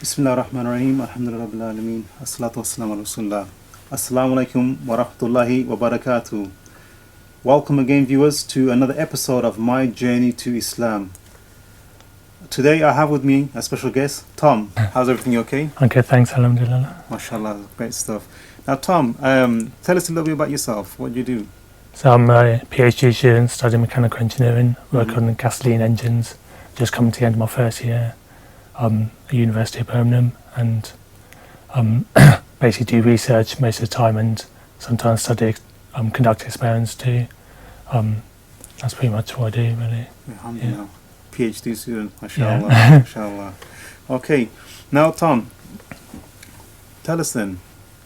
Bismillah ar-Rahman ar-Rahim, alhamdulillah rabbil alameen, as-salatu was-salamu ala rasulullah. Assalamu alaikum wa rahmatullahi wa barakatuh. Welcome again, viewers, to another episode of My Journey to Islam. Today I have with me a special guest, Tom. How's everything, okay? Okay, thanks, alhamdulillah. MashaAllah, great stuff. Now Tom, tell us a little bit about yourself. What do you do? So I'm a PhD student studying mechanical engineering, working on gasoline engines, just coming to the end of my first year at University of Birmingham, and basically do research most of the time and sometimes study, conduct experiments too. That's pretty much what I do, really. Alhamdulillah. PhD student, mashallah, mashallah. Okay, now Tom, tell us then,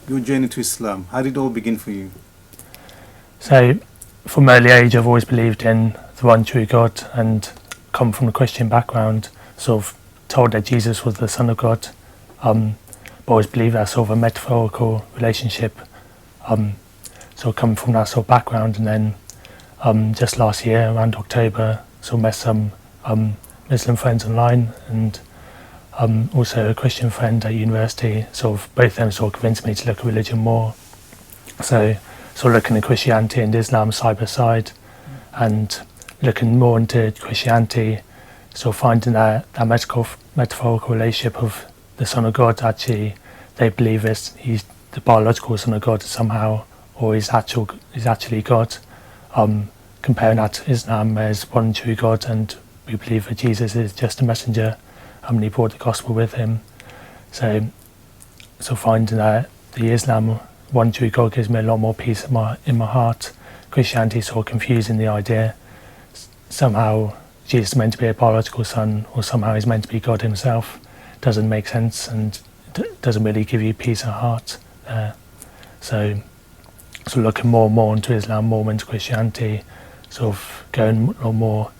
your journey to Islam. How did it all begin for you? So, from early age, I've always believed in the one true God and come from a Christian background, sort of told that Jesus was the Son of God, but always believed that sort of a metaphorical relationship. So come from that sort of background, and then just last year, around October, so met some Muslim friends online, and also a Christian friend at university. Sort of both of them sort of convinced me to look at religion more. So sort of looking at Christianity and Islam side by side, and looking more into Christianity, sort of finding that metaphorical relationship of the Son of God. Actually, they believe he's the biological Son of God somehow, or he's actually God. Comparing that to Islam as one true God, and we believe that Jesus is just a messenger, and he brought the gospel with him. So finding that the Islam one true God gives me a lot more peace in my heart. Christianity is sort of confusing the idea. Somehow Jesus is meant to be a biological son, or somehow he's meant to be God himself. Doesn't make sense, and doesn't really give you peace of heart. So looking more and more into Islam, more into Christianity, sort of going a lot more,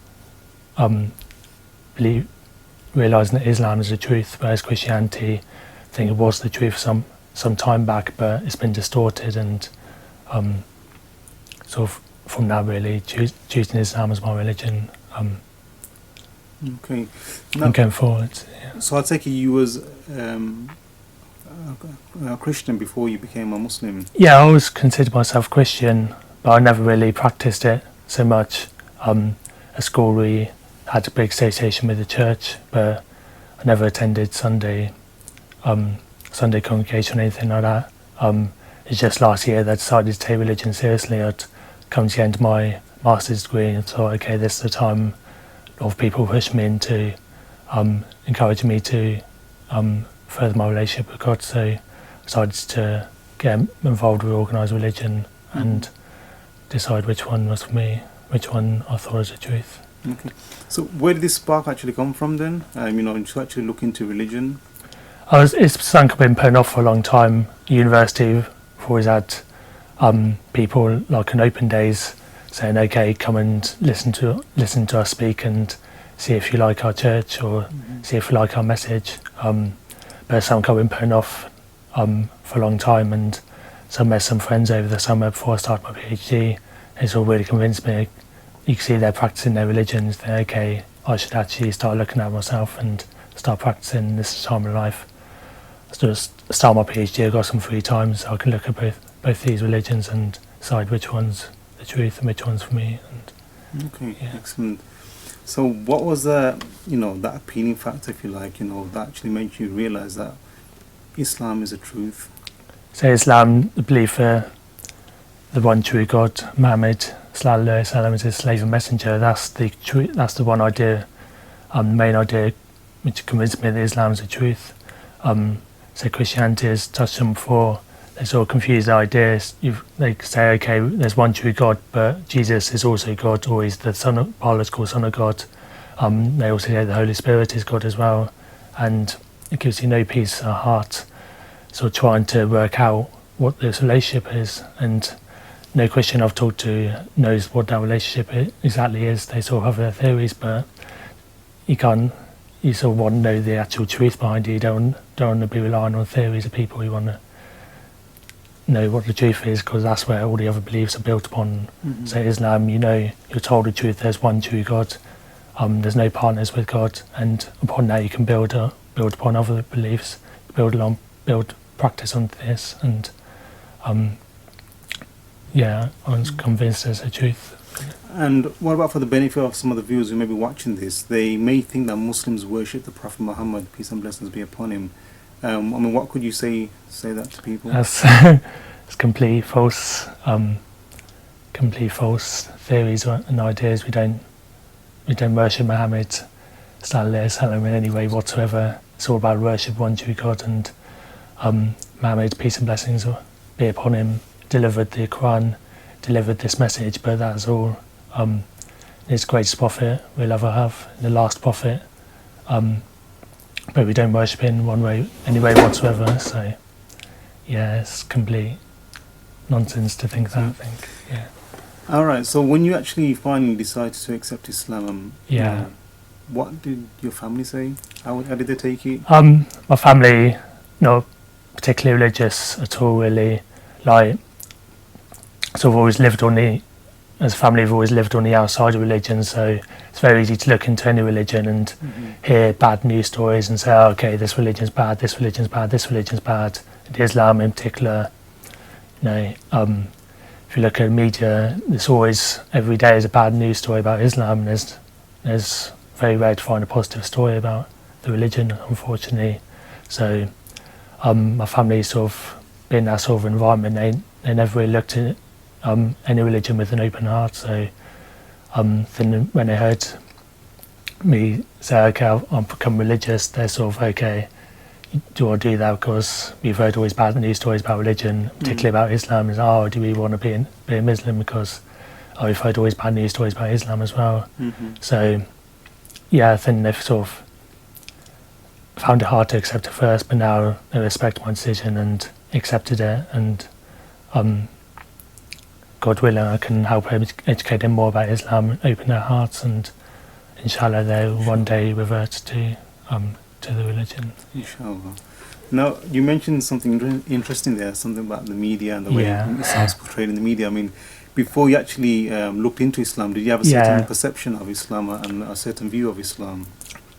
realising that Islam is the truth, whereas Christianity, I think it was the truth some time back, but it's been distorted, and sort of from that really choosing Islam as my religion. Okay. Now, going forward. Yeah. So I take it you was a Christian before you became a Muslim? Yeah, I always considered myself Christian, but I never really practiced it so much. At school we had a big association with the church, but I never attended Sunday congregation or anything like that. It's just last year that I decided to take religion seriously. I'd come to the end of my master's degree and thought, okay, this is the time. A lot of people pushed me into encouraging me to further my relationship with God, so I decided to get involved with organised religion and decide which one was for me, which one I thought was the truth. Okay. So where did this spark actually come from then? To actually look into religion? It's something I've been putting off for a long time. University, we've always had people like on open days saying, okay, come and listen to us speak and see if you like our church, or see if you like our message. But it's something I've been putting off for a long time, and so I met some friends over the summer before I started my PhD. It's all really convinced me. You can see they're practicing their religions. They're okay, I should actually start looking at myself and start practicing this time of life. So just start my PhD, I've got some free time, so I can look at both these religions and decide which one's the truth and which one's for me. And okay, yeah. Excellent. So what was that appealing factor, if you like, that actually made you realise that Islam is the truth? So Islam, the belief the one true God, Muhammad sallallahu alaihi wasallam, is his slave and messenger. That's the one idea, the main idea which convinced me that Islam is the truth. So Christianity, has touched on before, they sort of confuse the ideas. They say, okay, there's one true God, but Jesus is also God, or he's the biological Son of God. They also say the Holy Spirit is God as well, and it gives you no peace of heart. So trying to work out what this relationship is, and no Christian I've talked to knows what that relationship exactly is. They sort of have their theories, but you sort of want to know the actual truth behind it. You don't want to be relying on theories of people. You want to know what the truth is, because that's where all the other beliefs are built upon. So Islam, you're told the truth, there's one true God, there's no partners with God, and upon that you can build build upon other beliefs, build practice on this, and I'm convinced there's a truth. And what about for the benefit of some of the viewers who may be watching this? They may think that Muslims worship the Prophet Muhammad, peace and blessings be upon him. What could you say that to people? That's it's complete false theories and ideas. We don't worship Muhammad sallallahu alaihi wasallam in any way whatsoever. It's all about worship one true God, and Muhammad, peace and blessings be upon him, delivered the Quran, delivered this message, but that's all. His greatest prophet we'll ever have, the last prophet, but we don't worship him any way whatsoever. So it's complete nonsense to think that. I think. All right. So when you actually finally decided to accept Islam, what did your family say? How did they take it? My family, not particularly religious at all, really. Like, so we've always lived as a family, we've always lived on the outside of religion, so it's very easy to look into any religion and hear bad news stories and say, oh, okay, this religion's bad, this religion's bad, this religion's bad. And Islam in particular, if you look at media, there's always, every day is a bad news story about Islam, and there's very rare to find a positive story about the religion, unfortunately. So my family sort of been in that sort of environment, they never really looked at any religion with an open heart. So then when they heard me say, okay, I'll become religious, they're sort of, okay, do you want to do that? Because we've heard always bad news stories about religion, particularly about Islam. And do we want to be a Muslim? Because we've heard always bad news stories about Islam as well. So I think they've sort of found it hard to accept at first, but now they respect my decision and accepted it, and God willing, I can help educate them more about Islam and open their hearts, and inshallah they'll one day revert to the religion. Inshallah. Now, you mentioned something interesting there, something about the media and the way Islam is portrayed in the media. I mean, before you actually looked into Islam, did you have a certain perception of Islam and a certain view of Islam?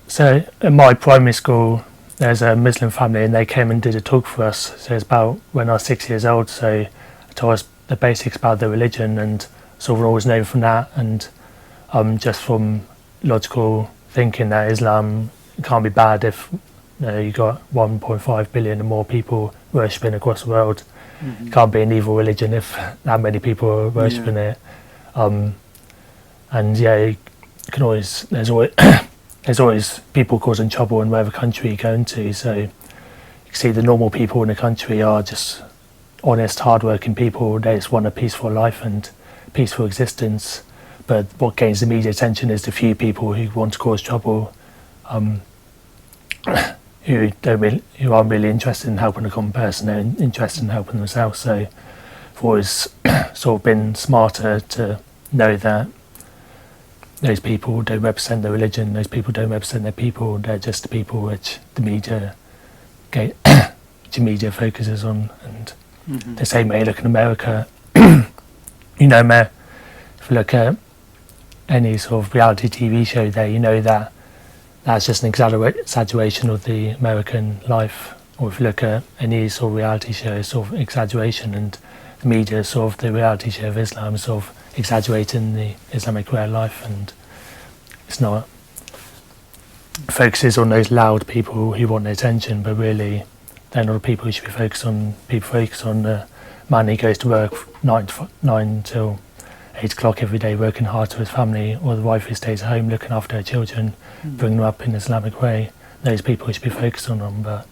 So in my primary school, there's a Muslim family, and they came and did a talk for us. So it's about when I was 6 years old. So they told us the basics about the religion, and so we're always known from that, and just from logical thinking that Islam can't be bad if you got 1.5 billion and more people worshipping across the world. It can't be an evil religion if that many people are worshipping it. And you can always there's always people causing trouble in whatever country you go into. So you can see the normal people in the country are just honest, hard-working people. They just want a peaceful life and peaceful existence. But what gains the media attention is the few people who want to cause trouble, who aren't really interested in helping a common person. They're interested in helping themselves. So I've always sort of been smarter to know that those people don't represent their religion, those people don't represent their people, they're just the people which the media focuses on. And the same way you look in America, if you look at any sort of reality TV show there, you know that that's just an exaggeration of the American life. Or if you look at any sort of reality show, sort of exaggeration, and the media sort of the reality show of Islam is sort of exaggerating the Islamic way of life, and it's not focuses on those loud people who want the attention, but really they're not the people who should be focused on. People focus on the man who goes to work 9 till 8 o'clock every day, working hard to his family, or the wife who stays at home looking after her children, bringing them up in the Islamic way. Those people should be focused on them, but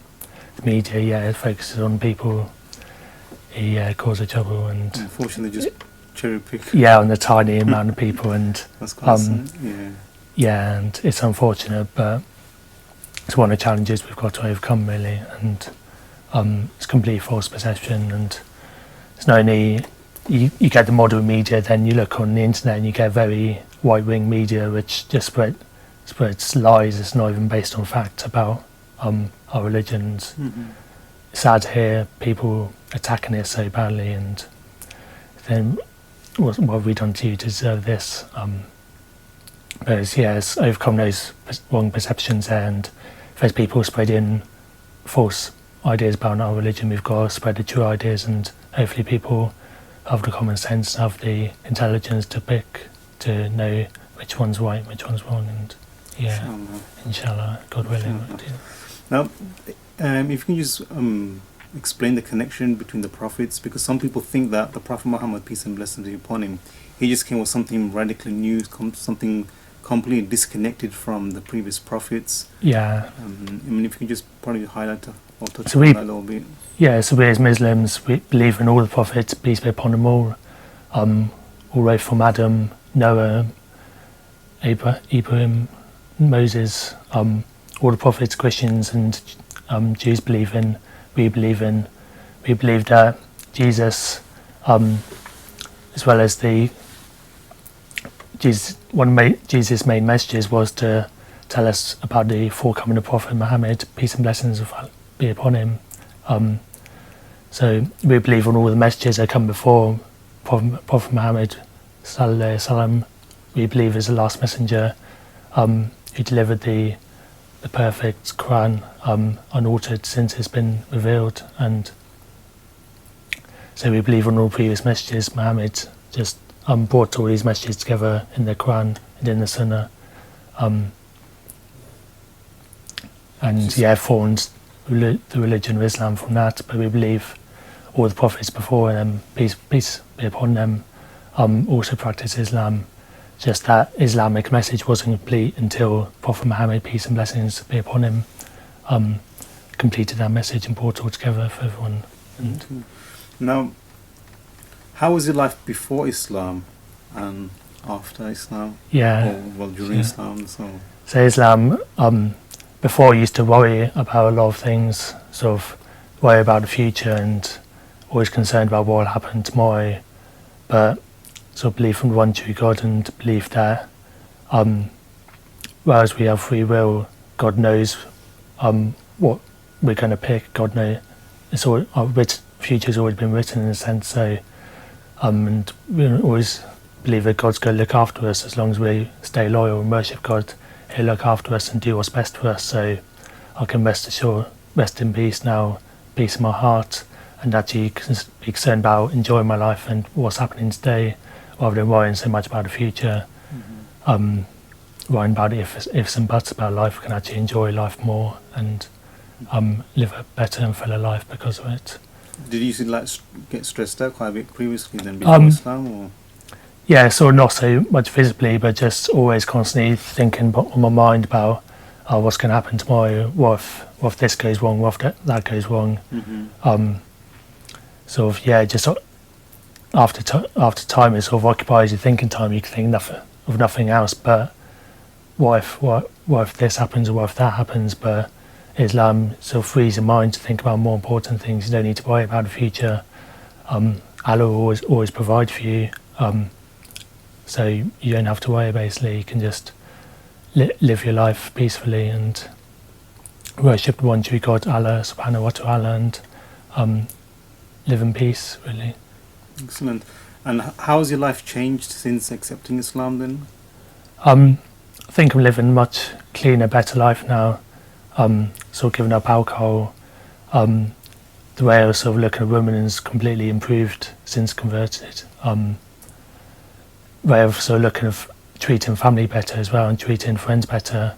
the media, it focuses on people who cause the trouble, and unfortunately just cherry pick. On the tiny amount of people, and that's constant, and it's unfortunate, but it's one of the challenges we've got to overcome, really. And it's complete false perception, and it's not only you get the modern media, then you look on the internet and you get very right-wing media which just spreads lies. It's not even based on facts about our religions. It's sad to hear people attacking it so badly, and then what have we done to you to deserve this? But it's overcome those wrong perceptions there, and there's people spreading false ideas about our religion, we've got to spread the true ideas, and hopefully people have the common sense, have the intelligence to pick, to know which one's right and which one's wrong, and inshallah, God willing. Now, if you can just explain the connection between the prophets, because some people think that the Prophet Muhammad, peace and blessings be upon him, he just came with something radically new, something completely disconnected from the previous prophets. Yeah. I mean, if you can just probably highlight or touch So on that a little bit. Yeah, so we as Muslims, we believe in all the prophets, peace be upon them all right from Adam, Noah, Ibrahim, Moses, all the prophets, Christians and Jews believe in. We believe that Jesus, as well as one of Jesus' main messages was to tell us about the forthcoming of Prophet Muhammad, peace and blessings be upon him. So we believe in all the messages that come before Prophet Muhammad sallallahu alaihi wasallam. We believe is the last messenger who delivered the perfect Quran unaltered since it's been revealed, and so we believe in all previous messages. Muhammad just brought all these messages together in the Quran and in the Sunnah, and formed the religion of Islam from that. But we believe all the prophets before them, peace be upon them, also practiced Islam. Just that Islamic message wasn't complete until Prophet Muhammad, peace and blessings be upon him, completed that message and brought it all together for everyone. And now, how was your life before Islam and after Islam? Yeah. Or during Islam? So Islam, before I used to worry about a lot of things, sort of worry about the future and always concerned about what will happen tomorrow, but so belief in one true God and believe that whereas we have free will, God knows what we're going to pick. God knows it's all our future's always been written in a sense. So and we always believe that God's going to look after us as long as we stay loyal and worship God. He'll look after us and do what's best for us. So I can rest in peace now, peace in my heart, and actually be concerned about enjoying my life and what's happening today, rather than worrying so much about the future. Worrying about ifs and buts about life, we can actually enjoy life more and live a better and fuller life because of it. Did you get stressed out quite a bit previously then before Islam? Or? Yeah, so not so much physically, but just always constantly thinking on my mind about what's going to happen tomorrow, what if this goes wrong, what if that goes wrong. Just after time it sort of occupies your thinking time, you can think of nothing else but what if this happens or what if that happens. But Islam sort of frees your mind to think about more important things. You don't need to worry about the future. Allah will always provide for you, so you don't have to worry. Basically, you can just live your life peacefully and worship the one true God, Allah subhanahu wa ta'ala, and live in peace, really. Excellent. And how has your life changed since accepting Islam then? I think I'm living a much cleaner, better life now. Sort of giving up alcohol. The way I was sort of looking at women has completely improved since converted. Way of sort of looking at treating family better as well and treating friends better.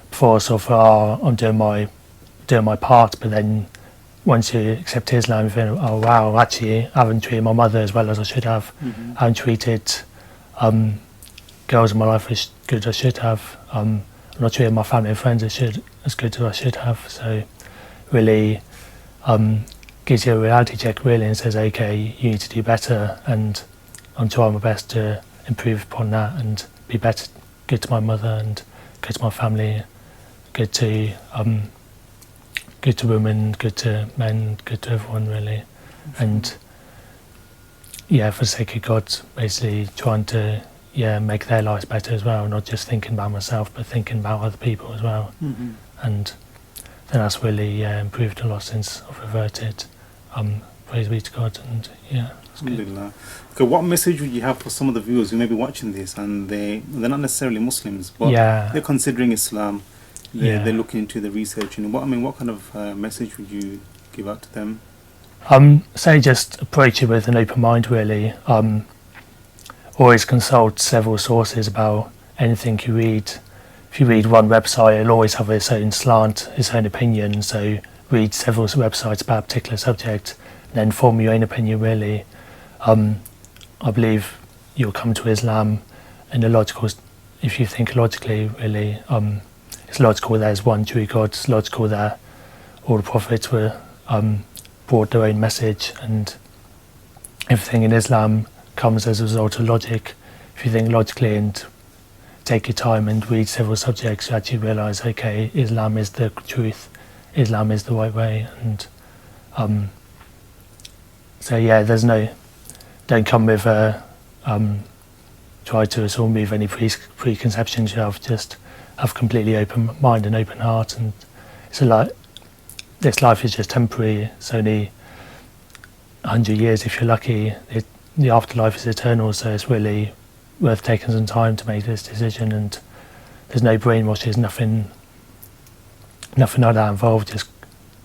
Before sort of I'm doing my part, but then once you accept Islam, you think, oh wow, actually I haven't treated my mother as well as I should have. I haven't treated girls in my life as good as I should have. I'm not treating my family and friends as good as I should have. So really gives you a reality check really and says, okay, you need to do better, and I'm trying my best to improve upon that and be better, good to my mother and good to my family, good to women, good to men, good to everyone really. And for the sake of God, basically trying to make their lives better as well, not just thinking about myself but thinking about other people as well. And then that's really improved a lot since I've reverted. Praise be to God. And it's good. Okay, what message would you have for some of the viewers who may be watching this and they're not necessarily Muslims, but they're considering Islam? they're looking into the research. And what kind of message would you give out to them? Say just approach it with an open mind, really. Always consult several sources about anything you read. If you read one website, it'll always have its own slant, its own opinion, so read several websites about a particular subject and then form your own opinion, really. I believe you'll come to Islam in a logical, if you think logically, really. It's logical there's one true God, it's logical that all the prophets were brought their own message, and everything in Islam comes as a result of logic. If you think logically and take your time and read several subjects, you actually realise, okay, Islam is the truth, Islam is the right way. And don't come with try to remove any preconceptions you have. Just have completely open mind and open heart. And it's this life is just temporary. It's only 100 years if you're lucky. The afterlife is eternal, so it's really worth taking some time to make this decision. And there's no brainwashes, nothing like that involved. Just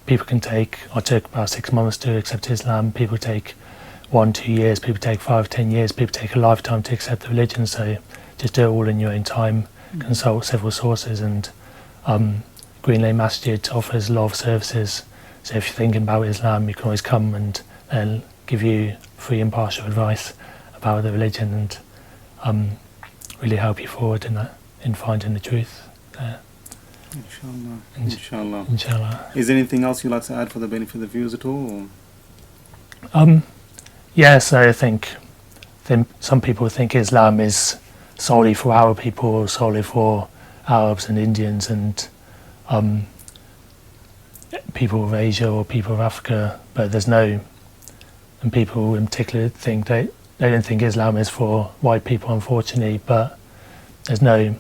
people can take. I took about 6 months to accept Islam. People take 1-2 years. People take 5-10 years. People take a lifetime to accept the religion. So just do it all in your own time. Consult several sources, and Green Lane Masjid offers a lot of services. So if you're thinking about Islam, you can always come and they'll give you free impartial advice about the religion and really help you forward in finding the truth there. Inshallah. Inshallah. Is there anything else you'd like to add for the benefit of the viewers at all? Yes, I think some people think Islam is solely for our people, or solely for Arabs and Indians and people of Asia or people of Africa, but and people in particular think they don't think Islam is for white people, unfortunately, but there's no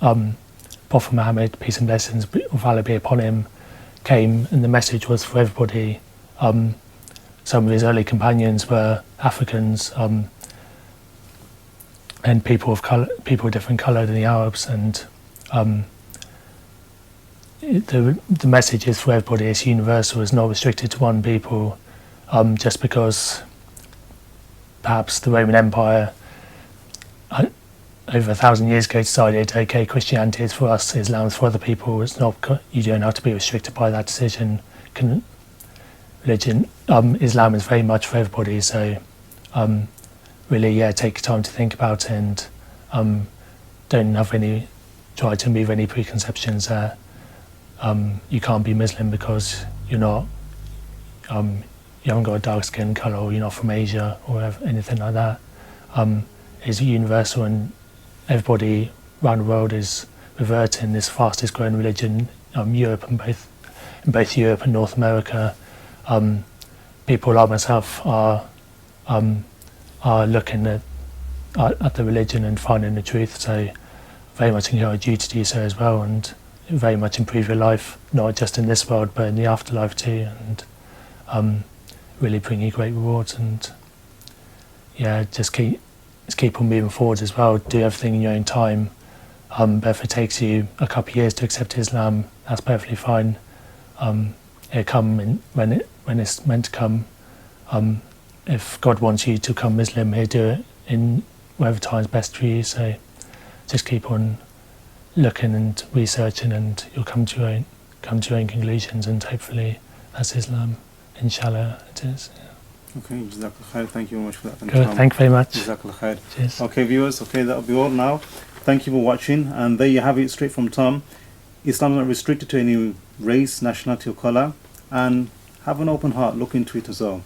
Prophet Muhammad, peace and blessings of Allah be upon him, came and the message was for everybody. Some of his early companions were Africans and people of different colour than the Arabs, and the message is for everybody. It's universal. It's not restricted to one people. Just because perhaps the Roman Empire over 1,000 years ago decided, okay, Christianity is for us, Islam is for other people. It's not. You don't have to be restricted by that decision. Religion, Islam is very much for everybody. So, really, take your time to think about it, and don't try to remove any preconceptions there. You can't be Muslim because you're not. You haven't got a dark skin colour, or you're not from Asia, or anything like that. It's universal, and everybody around the world is reverting this fastest growing religion. Europe and both Europe and North America, people like myself are looking at the religion and finding the truth. So very much encourage you to do so as well, and very much improve your life, not just in this world but in the afterlife too, and really bring you great rewards. And just keep on moving forward as well. Do everything in your own time. But if it takes you a couple of years to accept Islam, that's perfectly fine. It'll come when it's meant to come. If God wants you to become Muslim, He'll do it in whatever time's best for you. So just keep on looking and researching, and you'll come to your own conclusions, and hopefully that's Islam. Inshallah, it is. Yeah. Okay, Jazakallah khair. Thank you very much for that. Good, thank you very much. Jazakallah khair. Cheers. Okay, viewers, that'll be all now. Thank you for watching, and there you have it, straight from Tom. Islam is not restricted to any race, nationality or colour, and have an open heart, look into it as well.